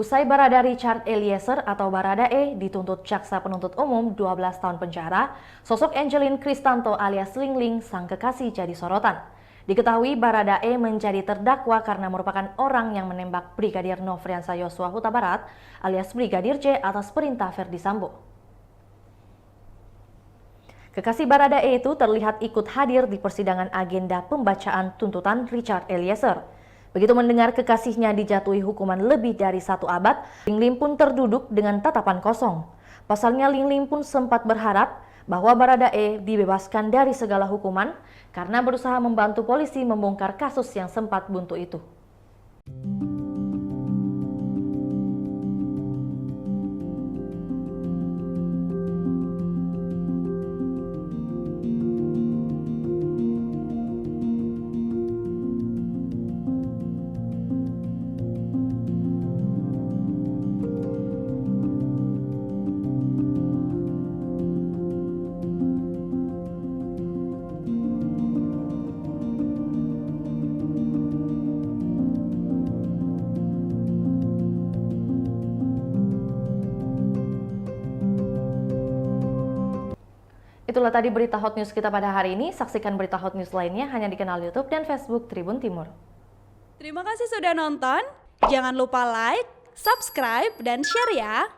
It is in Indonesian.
Usai Barada Richard Eliezer atau Baradae dituntut jaksa penuntut umum 12 tahun penjara, sosok Angelin Kristanto alias Ling Ling sang kekasih jadi sorotan. Diketahui Baradae menjadi terdakwa karena merupakan orang yang menembak Brigadir Nofriansah Yosua Huta Barat alias Brigadir J atas perintah Ferdy Sambo. Kekasih Baradae itu terlihat ikut hadir di persidangan agenda pembacaan tuntutan Richard Eliezer. Begitu mendengar kekasihnya dijatuhi hukuman lebih dari 1 abad, Ling Ling pun terduduk dengan tatapan kosong. Pasalnya Ling Ling pun sempat berharap bahwa Baradae dibebaskan dari segala hukuman karena berusaha membantu polisi membongkar kasus yang sempat buntu itu. Itulah tadi berita hot news kita pada hari ini. Saksikan berita hot news lainnya hanya di kanal YouTube dan Facebook Tribun Timur. Terima kasih sudah nonton. Jangan lupa like, subscribe, dan share ya.